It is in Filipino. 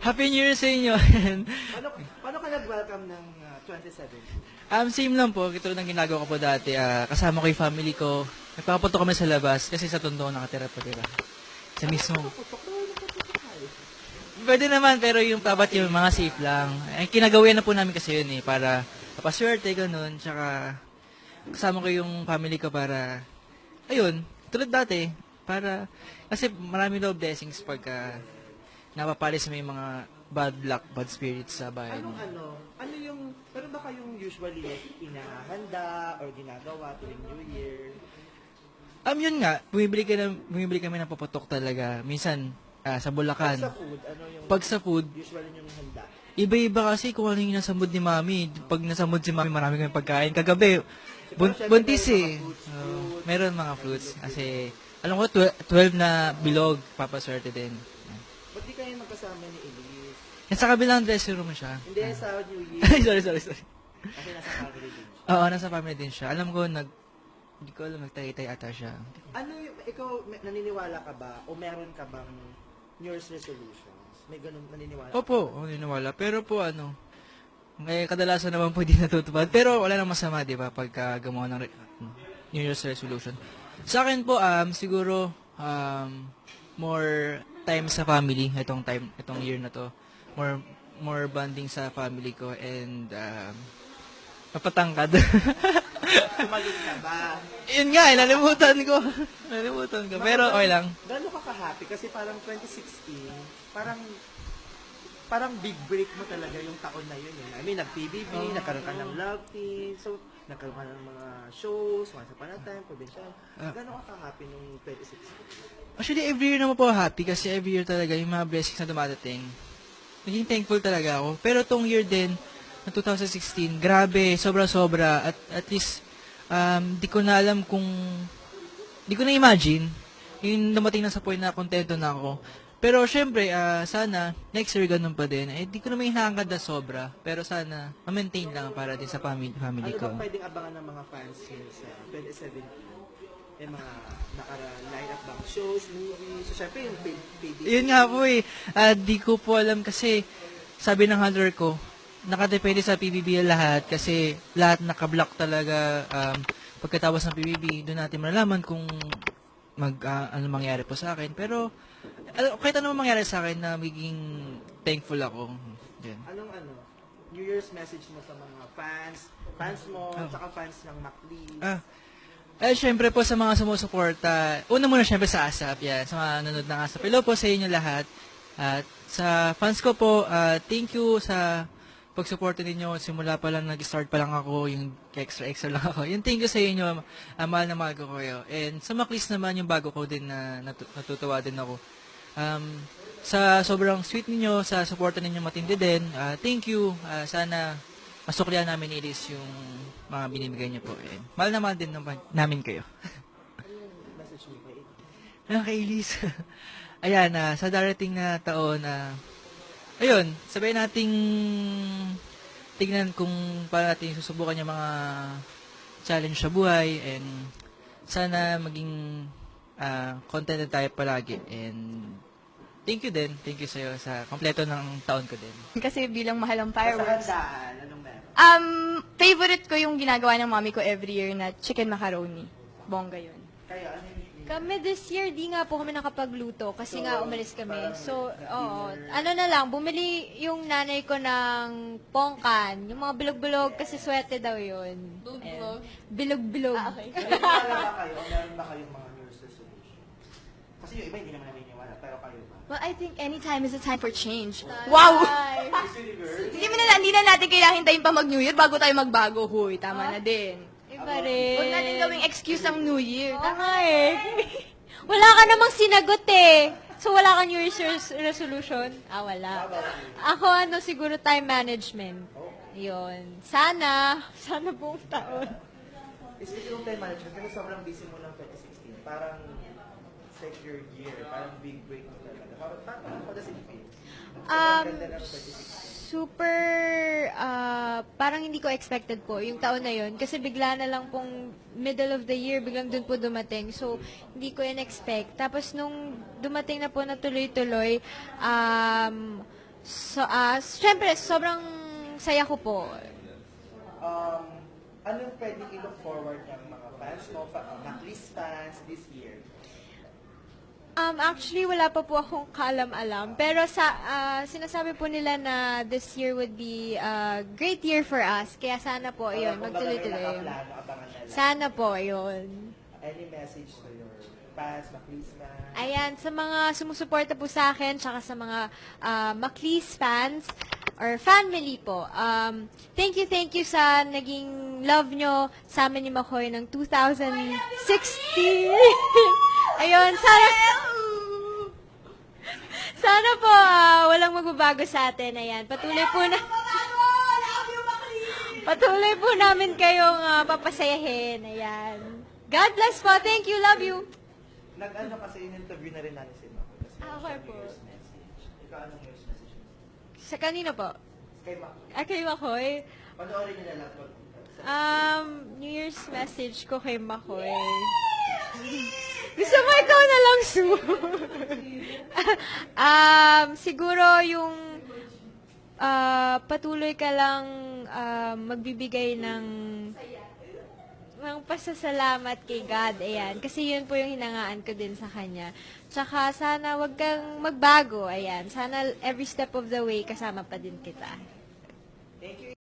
Happy New Year sa inyo. Paano ka nag-welcome ng 2017? Same lang po. Ito ng ginagawa ko po dati. Kasama ko yung family ko. Nagpapapunto kami sa labas kasi sa Tondo nakatira po, diba? Sa mismo. Pwede naman, pero yung pabat yung mga safe lang. Kinagawian na po namin kasi yun para papaswerte, ganun. Tsaka kasama ko yung family ko para, ayun, tulad dati, para, kasi marami daw blessings pagka napapalis may mga bad luck, bad spirits sa bahay. Ano yung, pero ba kayong usually inahanda or ginagawa tuwing New Year? Yun nga, bumibili kami ng papatok talaga. Minsan, sa Bulacan. Pag sa food, ano yung Pag sa food, usually yung handa? iba-iba kasi kung ano yung nasa mood ni Mami. Pag nasa mood si Mami, marami kami pagkain. Kagabi, Syempre, buntis meron mga fruits. meron mga fruits. Kasi, alam ko, 12 na bilog, papaswerte din. Ba't di kayo magkasama ni Elise? Yan sa kabilang dressing room siya. Hindi, sa New Year. Ay, sorry. Kasi nasa family din siya. Oo, nasa family din siya. Alam ko, hindi ko alam, nagtay-tay ata siya. Ano yung, ikaw, naniniwala ka ba o meron ka bang New Year's resolutions? May ganun naniniwala ka? Opo, naniniwala. Pero po, kadalasan naman po hindi natutupad. Pero wala nang masama, di ba, pagka gumawa ng New Year's resolution. Sa akin po, siguro, more time sa family, itong year na to. More bonding sa family ko and, mapatangkad. Tumalun ka ba? Yun nga, nalimutan ko. Pero okay lang. Gano'n ka ka-happy? Kasi parang 2016, parang big break mo talaga yung taon na yun. I mean, nag-PBB, nagkaroon ka ng love team, so nagkaroon ka ng mga shows, Once Upon a Time, Provincial. Gano'n ka ka-happy nung 2016? Actually, every year naman po happy kasi every year talaga yung mga blessings na dumadating. Naging thankful talaga ako. Pero tong year din, na 2016, grabe, sobra-sobra. At least, di ko na alam di ko na imagine, yung dumating na sa point na kontento na ako. Pero syempre, sana, next year ganun pa din. Di ko na may hinahangad na sobra. Pero sana, ma-maintain lang para din sa family ko. Ano ba pwedeng abangan ng mga fans nyo sa 2017? May mga naka-line up bang shows, movies? So, syempre, yung PBB. Yun nga po di ko po alam kasi, sabi ng handler ko, nakadepende sa PBB lahat kasi lahat naka-block talaga pagkatapos ng PBB, doon natin malalaman kung ano mangyari po sa akin. Pero kahit ano mangyari sa akin na magiging thankful ako. Yan. Anong New Year's message mo sa mga fans mo, tsaka fans ng Maclean? Syempre po sa mga sumusuporta, una muna syempre sa ASAP, yan, sa mga nanonood ng ASAP. Hello po sa inyo lahat. At sa fans ko po, thank you sa pag-suporta ninyo. Simula pa lang, nag-start pa lang ako, yung extra lang ako. Yung thank you sa inyo, mahal na mahal ko kayo. And sa Maclis naman, yung bago ko din na natutuwa din ako. Sa sobrang sweet ninyo, sa suporta ninyo matindi din, thank you. Sana masuklihan namin ilis yung mga binibigay niyo po. And mahal na mahal din namin kayo. Anong message mo kay Kay Elise. Ayan, sa darating na taon, ayun, sabihin nating tignan kung paano natin susubukan yung mga challenge sa buhay and sana maging contented tayo palagi and thank you sa'yo sa kompleto ng taon ko din. Kasi bilang mahal ang Sa fireworks. handaan, anong meron? Favorite ko yung ginagawa ng mommy ko every year na chicken macaroni. Bongga yun. Kayo, ano yung Kami this year, di nga po kami nakapagluto kasi nga umalis kami. So, oo. Ano na lang, bumili yung nanay ko ng pongkan. Yung mga bilog-bilog kasi swerte daw yun. Bilog-bilog? Bilog-bilog. Okay. Naniniwala ba kayo? Meron ba kayong mga New Year's resolution? Kasi yung iba hindi naman naniniwala, pero kayo ba? Well, I think any time is a time for change. Wow! Miss Universe? Hindi na natin kailangan hintayin pa mag-New Year bago tayo magbago. Huy, tama na din. Iba rin. Huwag natin gawing excuse ang New Year. Tama eh. Wala ka namang sinagot eh. So, wala ka New Year's resolution? Wala. Ako, siguro time management. Yun. Sana buong taon. Speaking of time management, kasi sobrang busy mo ng 2016, parang secure year, parang big break mo talaga. How does it feel? Sobrang ganda ng 2016. Super, parang hindi ko expected po yung taon na yun. Kasi bigla na lang pong middle of the year, biglang dun po dumating. So, hindi ko in-expect. Tapos nung dumating na po na tuloy-tuloy, So, syempre, sobrang saya ko po. Anong pwede i-look forward ng mga fans mo, Maclis fans this year? Actually, wala pa po akong kaalam-alam. Pero sinasabi po nila na this year would be a great year for us. Kaya sana po, yun, Kumbaga may magtuloy-tuloy. nakaplano, abangan na lang. Sana po, yun. Any message to your fans, Maclis fans? Ayan, sa mga sumusuporta po sa akin, tsaka sa mga Maclis fans, or family po, thank you sa naging love nyo sa amin ni Makoy ng 2016. Ayun, sana po walang magbabago sa atin. Ayan, patuloy po namin kayong papasayahin. Ayan. God bless po. Thank you. Love you. Nag-ano kasi in-interview na rin natin si Makoy. Okay po. Year's message. Ikaw, anong year's message mo? Sa kanino po? Kay Makoy. Kay Makoy. Panoorin niyo na lang po. New Year's message ko kay Makoy. Gusto mo ikaw na lang, Sue? Siguro yung patuloy ka lang magbibigay ng pasasalamat kay God. Ayan. Kasi yun po yung hinangaan ko din sa Kanya. Tsaka sana wag kang magbago. Ayan. Sana every step of the way kasama pa din kita. Thank you.